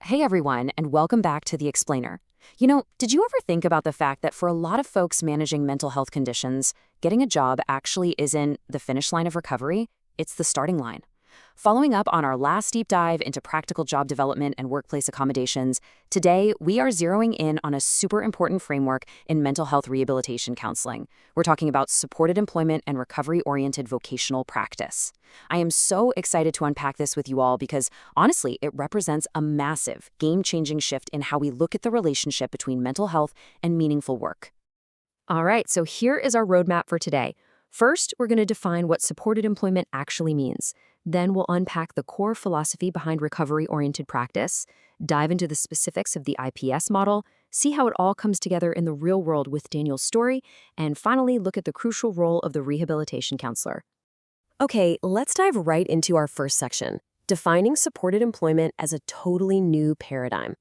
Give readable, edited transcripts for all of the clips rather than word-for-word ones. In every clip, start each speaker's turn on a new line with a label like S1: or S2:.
S1: Hey everyone, and welcome back to The Explainer. Did you ever think about the fact that for a lot of folks managing mental health conditions, getting a job actually isn't the finish line of recovery? It's the starting line. Following up on our last deep dive into practical job development and workplace accommodations, today we are zeroing in on a super important framework in mental health rehabilitation counseling. We're talking about supported employment and recovery-oriented vocational practice. I am so excited to unpack this with you all because, honestly, it represents a massive, game-changing shift in how we look at the relationship between mental health and meaningful work. All right, so here is our roadmap for today. First, we're going to define what supported employment actually means. Then we'll unpack the core philosophy behind recovery-oriented practice, dive into the specifics of the IPS model, see how it all comes together in the real world with Daniel's story, and finally look at the crucial role of the rehabilitation counselor. Okay, let's dive right into our first section, defining supported employment as a totally new paradigm.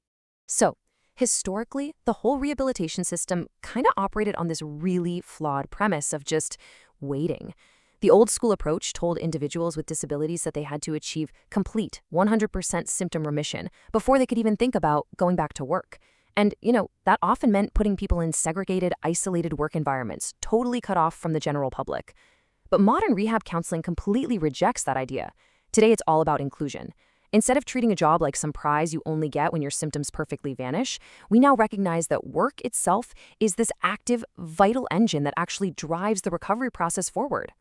S1: So, historically, the whole rehabilitation system kind of operated on this really flawed premise of just waiting. The old school approach told individuals with disabilities that they had to achieve complete 100% symptom remission before they could even think about going back to work. And, that often meant putting people in segregated, isolated work environments, totally cut off from the general public. But modern rehab counseling completely rejects that idea. Today, it's all about inclusion. Instead of treating a job like some prize you only get when your symptoms perfectly vanish, we now recognize that work itself is this active, vital engine that actually drives the recovery process forward.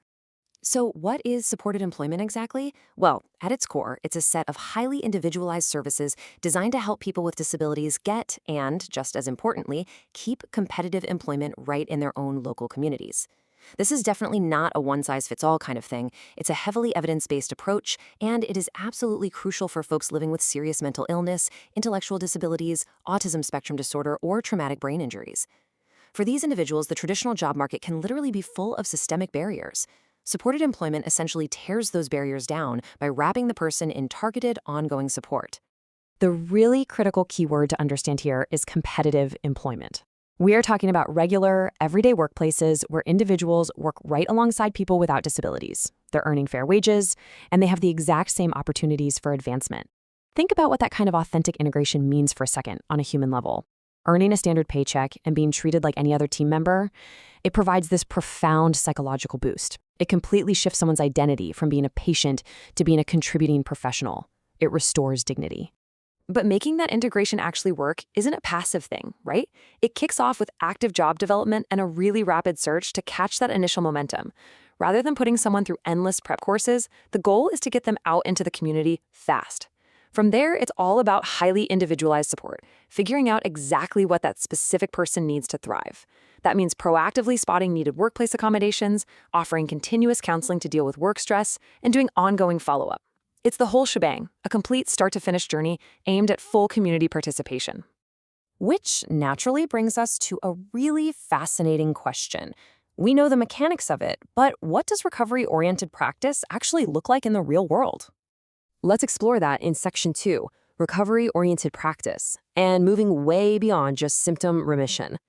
S1: So what is supported employment exactly? Well, at its core, it's a set of highly individualized services designed to help people with disabilities get, and just as importantly, keep competitive employment right in their own local communities. This is definitely not a one-size-fits-all kind of thing. It's a heavily evidence-based approach, and it is absolutely crucial for folks living with serious mental illness, intellectual disabilities, autism spectrum disorder, or traumatic brain injuries. For these individuals, the traditional job market can literally be full of systemic barriers. Supported employment essentially tears those barriers down by wrapping the person in targeted, ongoing support. The really critical keyword to understand here is competitive employment. We are talking about regular, everyday workplaces where individuals work right alongside people without disabilities. They're earning fair wages, and they have the exact same opportunities for advancement. Think about what that kind of authentic integration means for a second on a human level. Earning a standard paycheck and being treated like any other team member, it provides this profound psychological boost. It completely shifts someone's identity from being a patient to being a contributing professional. It restores dignity. But making that integration actually work isn't a passive thing, right? It kicks off with active job development and a really rapid search to catch that initial momentum. Rather than putting someone through endless prep courses, the goal is to get them out into the community fast. From there, it's all about highly individualized support, figuring out exactly what that specific person needs to thrive. That means proactively spotting needed workplace accommodations, offering continuous counseling to deal with work stress, and doing ongoing follow-up. It's the whole shebang, a complete start-to-finish journey aimed at full community participation. Which naturally brings us to a really fascinating question. We know the mechanics of it, but what does recovery-oriented practice actually look like in the real world? Let's explore that in Section 2, Recovery-Oriented Practice, and moving way beyond just symptom remission.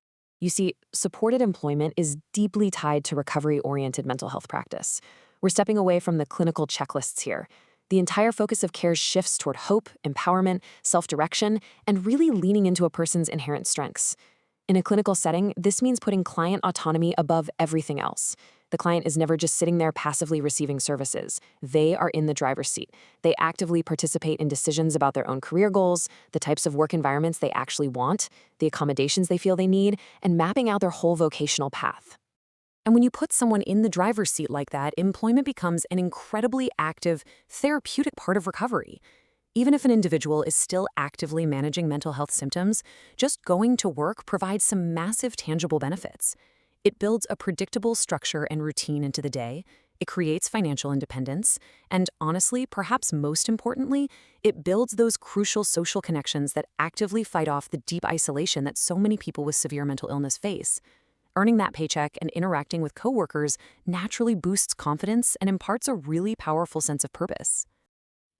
S1: You see, supported employment is deeply tied to recovery-oriented mental health practice. We're stepping away from the clinical checklists here. The entire focus of care shifts toward hope, empowerment, self-direction, and really leaning into a person's inherent strengths. In a clinical setting, this means putting client autonomy above everything else. The client is never just sitting there passively receiving services. They are in the driver's seat. They actively participate in decisions about their own career goals, the types of work environments they actually want, the accommodations they feel they need, and mapping out their whole vocational path. And when you put someone in the driver's seat like that, employment becomes an incredibly active, therapeutic part of recovery. Even if an individual is still actively managing mental health symptoms, just going to work provides some massive tangible benefits. It builds a predictable structure and routine into the day, it creates financial independence, and honestly, perhaps most importantly, it builds those crucial social connections that actively fight off the deep isolation that so many people with severe mental illness face. Earning that paycheck and interacting with coworkers naturally boosts confidence and imparts a really powerful sense of purpose.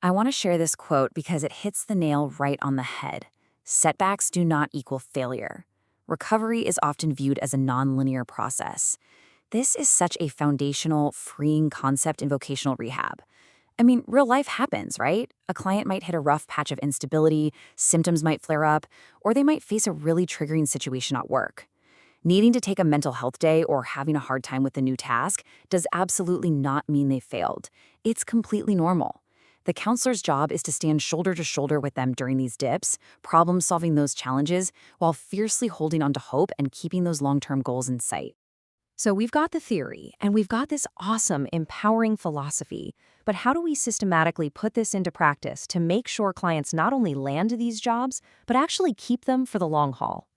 S2: I want to share this quote because it hits the nail right on the head. Setbacks do not equal failure. Recovery is often viewed as a nonlinear process. This is such a foundational, freeing concept in vocational rehab. I mean, real life happens, right? A client might hit a rough patch of instability, symptoms might flare up, or they might face a really triggering situation at work. Needing to take a mental health day or having a hard time with a new task does absolutely not mean they failed. It's completely normal. The counselor's job is to stand shoulder to shoulder with them during these dips, problem solving those challenges while fiercely holding on to hope and keeping those long-term goals in sight.
S1: So we've got the theory, and we've got this awesome, empowering philosophy. But how do we systematically put this into practice to make sure clients not only land these jobs, but actually keep them for the long haul?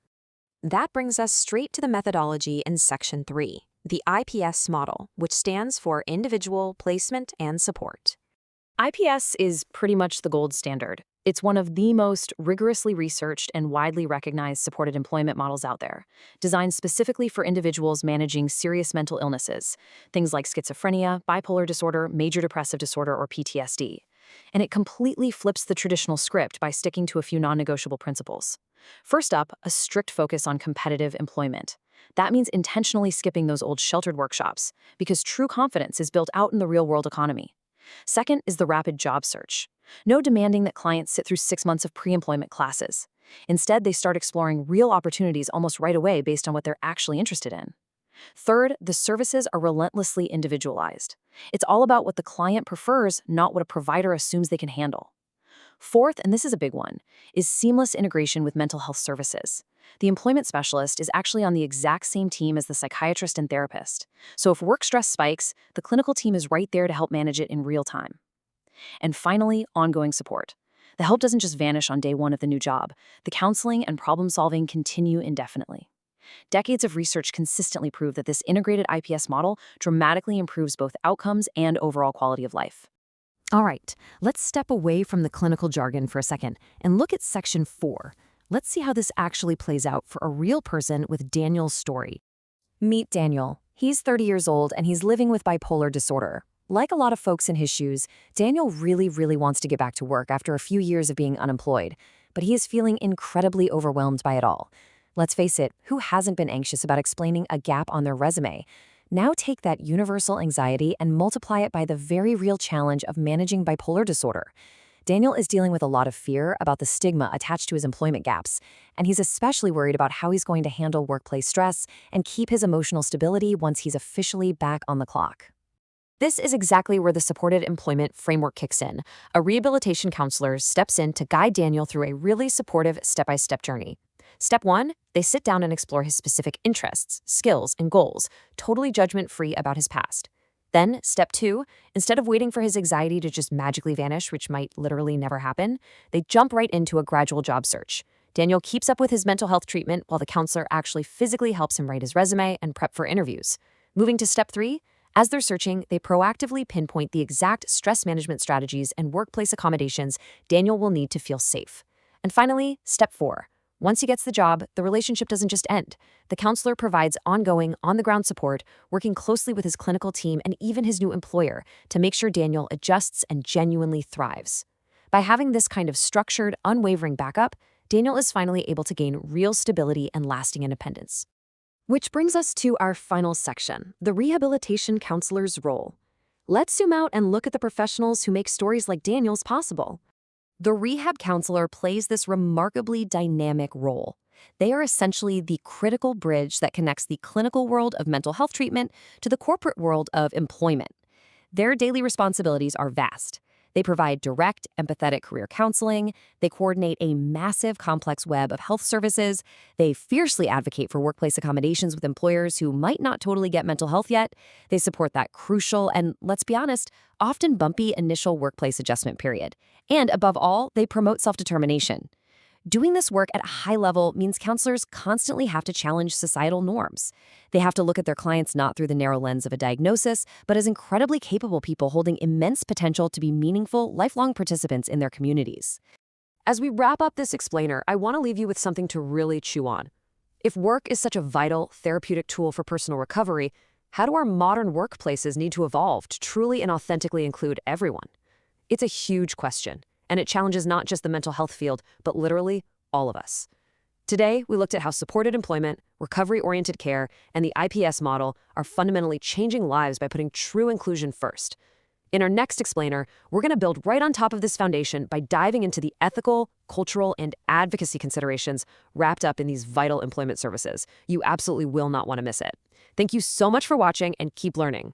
S1: That brings us straight to the methodology in Section 3, the IPS model, which stands for Individual Placement and Support. IPS is pretty much the gold standard. It's one of the most rigorously researched and widely recognized supported employment models out there, designed specifically for individuals managing serious mental illnesses, things like schizophrenia, bipolar disorder, major depressive disorder, or PTSD. And it completely flips the traditional script by sticking to a few non-negotiable principles. First up, a strict focus on competitive employment. That means intentionally skipping those old sheltered workshops, because true confidence is built out in the real-world economy. Second is the rapid job search. No demanding that clients sit through 6 months of pre-employment classes. Instead, they start exploring real opportunities almost right away based on what they're actually interested in. Third, the services are relentlessly individualized. It's all about what the client prefers, not what a provider assumes they can handle. Fourth, and this is a big one, is seamless integration with mental health services. The employment specialist is actually on the exact same team as the psychiatrist and therapist. So if work stress spikes, the clinical team is right there to help manage it in real time. And finally, ongoing support. The help doesn't just vanish on day one of the new job. The counseling and problem solving continue indefinitely. Decades of research consistently prove that this integrated IPS model dramatically improves both outcomes and overall quality of life. All right, let's step away from the clinical jargon for a second and look at Section 4. Let's see how this actually plays out for a real person with Daniel's story. Meet Daniel. He's 30 years old and he's living with bipolar disorder. Like a lot of folks in his shoes, Daniel really wants to get back to work after a few years of being unemployed, but he is feeling incredibly overwhelmed by it all. Let's face it, who hasn't been anxious about explaining a gap on their resume? Now take that universal anxiety and multiply it by the very real challenge of managing bipolar disorder. Daniel is dealing with a lot of fear about the stigma attached to his employment gaps, and he's especially worried about how he's going to handle workplace stress and keep his emotional stability once he's officially back on the clock. This is exactly where the supported employment framework kicks in. A rehabilitation counselor steps in to guide Daniel through a really supportive step-by-step journey. Step 1, they sit down and explore his specific interests, skills, and goals, totally judgment-free about his past. Then, Step 2, instead of waiting for his anxiety to just magically vanish, which might literally never happen, they jump right into a gradual job search. Daniel keeps up with his mental health treatment while the counselor actually physically helps him write his resume and prep for interviews. Moving to Step 3, as they're searching, they proactively pinpoint the exact stress management strategies and workplace accommodations Daniel will need to feel safe. And finally, Step 4. Once he gets the job, the relationship doesn't just end. The counselor provides ongoing, on-the-ground support, working closely with his clinical team and even his new employer to make sure Daniel adjusts and genuinely thrives. By having this kind of structured, unwavering backup, Daniel is finally able to gain real stability and lasting independence. Which brings us to our final section, the rehabilitation counselor's role. Let's zoom out and look at the professionals who make stories like Daniel's possible. The rehab counselor plays this remarkably dynamic role. They are essentially the critical bridge that connects the clinical world of mental health treatment to the corporate world of employment. Their daily responsibilities are vast. They provide direct, empathetic career counseling. They coordinate a massive, complex web of health services. They fiercely advocate for workplace accommodations with employers who might not totally get mental health yet. They support that crucial and, let's be honest, often bumpy initial workplace adjustment period. And above all, they promote self-determination. Doing this work at a high level means counselors constantly have to challenge societal norms. They have to look at their clients not through the narrow lens of a diagnosis, but as incredibly capable people holding immense potential to be meaningful, lifelong participants in their communities. As we wrap up this explainer, I want to leave you with something to really chew on. If work is such a vital, therapeutic tool for personal recovery, how do our modern workplaces need to evolve to truly and authentically include everyone? It's a huge question. And it challenges not just the mental health field, but literally all of us. Today, we looked at how supported employment, recovery-oriented care, and the IPS model are fundamentally changing lives by putting true inclusion first. In our next explainer, we're going to build right on top of this foundation by diving into the ethical, cultural, and advocacy considerations wrapped up in these vital employment services. You absolutely will not want to miss it. Thank you so much for watching and keep learning.